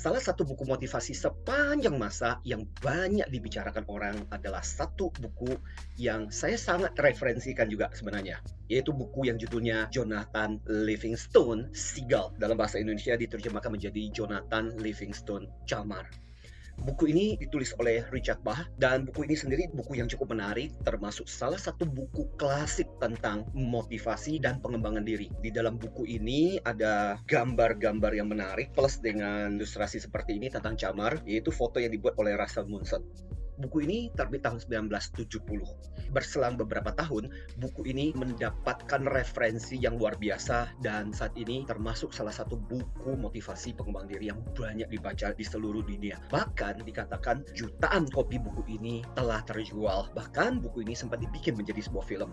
Salah satu buku motivasi sepanjang masa yang banyak dibicarakan orang adalah satu buku yang saya sangat referensikan juga sebenarnya, yaitu buku yang judulnya Jonathan Livingstone Seagull. Dalam bahasa Indonesia diterjemahkan menjadi Jonathan Livingstone Camar. Buku ini ditulis oleh Richard Bach, dan buku ini sendiri buku yang cukup menarik, termasuk salah satu buku klasik tentang motivasi dan pengembangan diri. Di dalam buku ini ada gambar-gambar yang menarik, plus dengan ilustrasi seperti ini tentang camar, yaitu foto yang dibuat oleh Russell Munson. Buku ini terbit tahun 1970. Berselang beberapa tahun, buku ini mendapatkan referensi yang luar biasa dan saat ini termasuk salah satu buku motivasi pengembangan diri yang banyak dibaca di seluruh dunia. Bahkan dikatakan jutaan kopi buku ini telah terjual. Bahkan buku ini sempat dibikin menjadi sebuah film.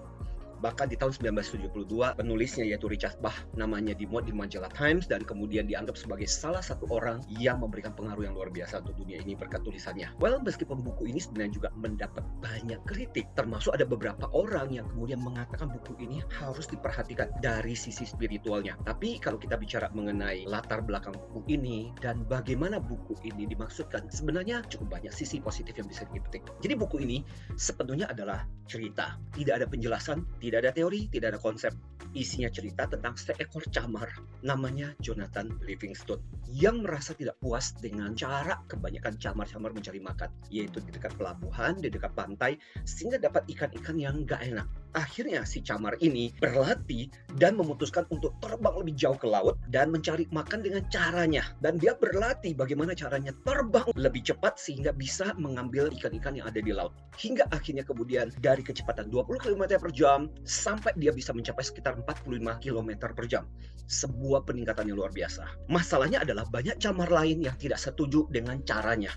Bahkan di tahun 1972, penulisnya yaitu Richard Bach namanya dimuat di majalah Times dan kemudian dianggap sebagai salah satu orang yang memberikan pengaruh yang luar biasa untuk dunia ini berkat tulisannya. Well, meskipun buku ini sebenarnya juga mendapat banyak kritik, termasuk ada beberapa orang yang kemudian mengatakan buku ini harus diperhatikan dari sisi spiritualnya. Tapi kalau kita bicara mengenai latar belakang buku ini dan bagaimana buku ini dimaksudkan, sebenarnya cukup banyak sisi positif yang bisa dipetik. Jadi buku ini sepenuhnya adalah cerita. Tidak ada penjelasan, tidak ada teori, tidak ada konsep. Isinya cerita tentang seekor camar namanya Jonathan Livingstone yang merasa tidak puas dengan cara kebanyakan camar-camar mencari makan, yaitu di dekat pelabuhan, di dekat pantai, sehingga dapat ikan-ikan yang gak enak. Akhirnya si camar ini berlatih dan memutuskan untuk terbang lebih jauh ke laut dan mencari makan dengan caranya. Dan dia berlatih bagaimana caranya terbang lebih cepat sehingga bisa mengambil ikan-ikan yang ada di laut. Hingga akhirnya kemudian dari kecepatan 20 km per jam sampai dia bisa mencapai sekitar 45 km per jam. Sebuah peningkatan yang luar biasa. Masalahnya adalah banyak camar lain yang tidak setuju dengan caranya.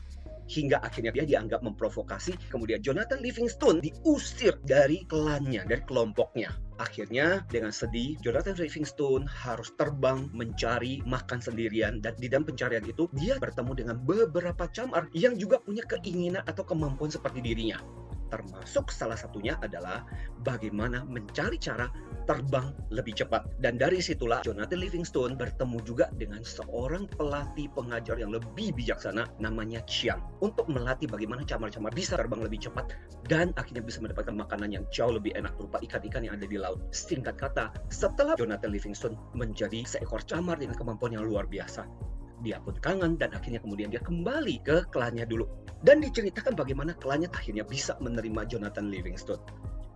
Hingga akhirnya dia dianggap memprovokasi. Kemudian Jonathan Livingstone diusir dari klannya, dari kelompoknya. Akhirnya dengan sedih, Jonathan Livingstone harus terbang mencari makan sendirian. Dan di dalam pencarian itu, dia bertemu dengan beberapa camar yang juga punya keinginan atau kemampuan seperti dirinya. Termasuk salah satunya adalah bagaimana mencari cara terbang lebih cepat. Dan dari situlah Jonathan Livingstone bertemu juga dengan seorang pelatih pengajar yang lebih bijaksana namanya Chiang, untuk melatih bagaimana camar-camar bisa terbang lebih cepat dan akhirnya bisa mendapatkan makanan yang jauh lebih enak berupa ikan-ikan yang ada di laut. Singkat kata, setelah Jonathan Livingstone menjadi seekor camar dengan kemampuan yang luar biasa, dia pun kangen dan akhirnya kemudian dia kembali ke klannya dulu. Dan diceritakan bagaimana klannya akhirnya bisa menerima Jonathan Livingstone.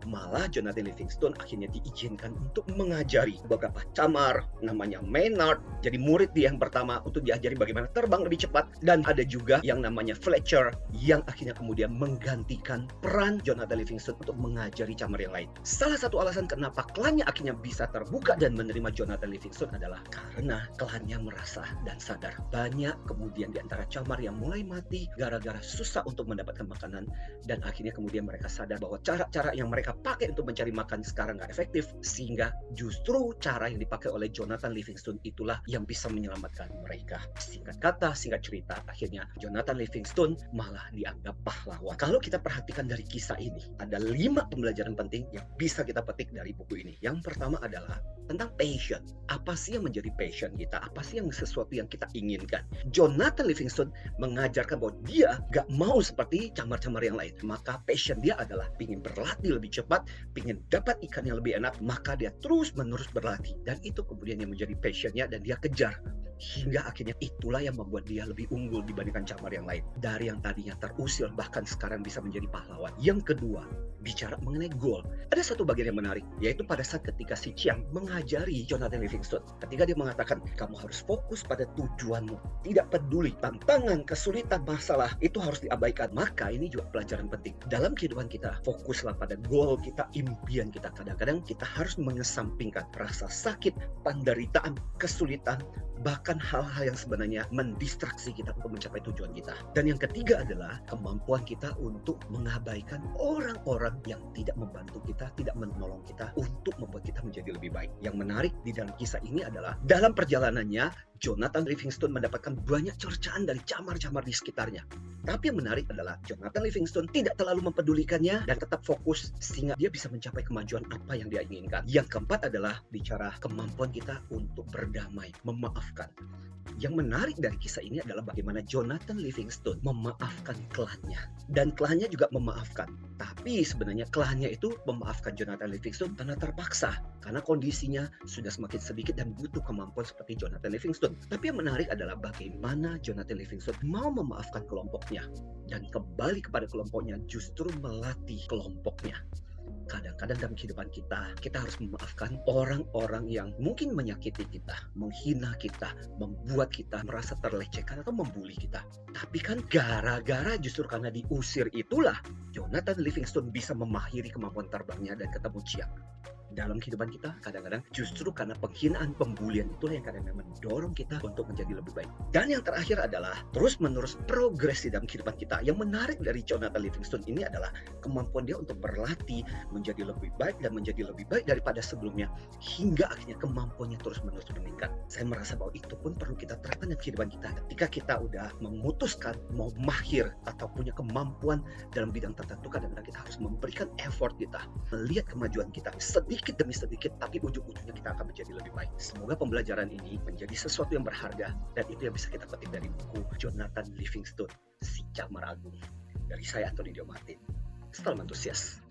Malah Jonathan Livingstone akhirnya diizinkan untuk mengajari beberapa camar namanya Maynard. Jadi murid dia yang pertama untuk diajari bagaimana terbang lebih cepat. Dan ada juga yang namanya Fletcher yang akhirnya kemudian menggantikan peran Jonathan Livingstone untuk mengajari camar yang lain. Salah satu alasan kenapa klannya akhirnya bisa terbuka dan menerima Jonathan Livingstone adalah karena klannya merasa dan sadar banyak kemudian di antara camar yang mulai mati gara-gara susah untuk mendapatkan makanan. Dan akhirnya kemudian mereka sadar bahwa cara-cara yang mereka pakai untuk mencari makan sekarang nggak efektif, sehingga justru cara yang dipakai oleh Jonathan Livingstone itulah yang bisa menyelamatkan mereka. Singkat kata, singkat cerita, akhirnya Jonathan Livingstone malah dianggap pahlawan. Kalau kita perhatikan dari kisah ini, ada 5 pembelajaran penting yang bisa kita petik dari buku ini. Yang pertama adalah tentang passion. Apa sih yang menjadi passion kita? Apa sih yang sesuatu yang kita inginkan? Jonathan Livingstone mengajarkan bahwa dia gak mau seperti camar-camar yang lain. Maka passion dia adalah ingin berlatih lebih cepat, ingin dapat ikan yang lebih enak, maka dia terus-menerus berlatih. Dan itu kemudian yang menjadi passionnya dan dia kejar. Hingga akhirnya itulah yang membuat dia lebih unggul dibandingkan camar yang lain. Dari yang tadinya terusir, bahkan sekarang bisa menjadi pahlawan. Yang kedua, bicara mengenai goal. Ada satu bagian yang menarik, yaitu pada saat ketika si Chiang mengajari Jonathan Livingstone. Ketika dia mengatakan, kamu harus fokus pada tujuanmu. Tidak peduli tantangan, kesulitan, masalah, itu harus diabaikan. Maka ini juga pelajaran penting. Dalam kehidupan kita, fokuslah pada goal kita, impian kita. Kadang-kadang kita harus mengesampingkan rasa sakit, penderitaan, kesulitan, bahkan hal-hal yang sebenarnya mendistraksi kita untuk mencapai tujuan kita. Dan yang ketiga adalah kemampuan kita untuk mengabaikan orang-orang yang tidak membantu kita, tidak menolong kita untuk membuat kita menjadi lebih baik. Yang menarik di dalam kisah ini adalah dalam perjalanannya Jonathan Livingstone mendapatkan banyak cercaan dari camar-camar di sekitarnya. Tapi yang menarik adalah Jonathan Livingstone tidak terlalu mempedulikannya dan tetap fokus sehingga dia bisa mencapai kemajuan apa yang dia inginkan. Yang keempat adalah bicara kemampuan kita untuk berdamai, memaafkan. Yang menarik dari kisah ini adalah bagaimana Jonathan Livingstone memaafkan klannya. Dan klannya juga memaafkan. Tapi sebenarnya klannya itu memaafkan Jonathan Livingstone karena terpaksa. Karena kondisinya sudah semakin sedikit dan butuh kemampuan seperti Jonathan Livingstone. Tapi yang menarik adalah bagaimana Jonathan Livingstone mau memaafkan kelompoknya. Dan kembali kepada kelompoknya justru melatih kelompoknya. Kadang-kadang dalam kehidupan kita harus memaafkan orang-orang yang mungkin menyakiti kita, menghina kita, membuat kita merasa terlecehkan atau membuli kita. Tapi kan gara-gara justru karena diusir itulah Jonathan Livingstone bisa mengakhiri kemampuan terbangnya dan ketemu Chiang. Dalam kehidupan kita, kadang-kadang justru karena penghinaan, pembulian itulah yang kadang-kadang mendorong kita untuk menjadi lebih baik. Dan yang terakhir adalah terus-menerus progres di dalam kehidupan kita. Yang menarik dari Jonathan Livingstone ini adalah kemampuan dia untuk berlatih, menjadi lebih baik dan menjadi lebih baik daripada sebelumnya, hingga akhirnya kemampuannya terus-menerus meningkat. Saya merasa bahwa itu pun perlu kita terapkan dalam kehidupan kita. Ketika kita udah memutuskan mau mahir atau punya kemampuan dalam bidang tertentu, kadang-kadang kita harus memberikan effort kita, melihat kemajuan kita sedikit demi sedikit, tapi ujung-ujungnya kita akan menjadi lebih baik. Semoga pembelajaran ini menjadi sesuatu yang berharga, dan itu yang bisa kita petik dari buku Jonathan Livingstone, Si Camar Agung. Dari saya, Anthony Dio Martin. Salam antusias.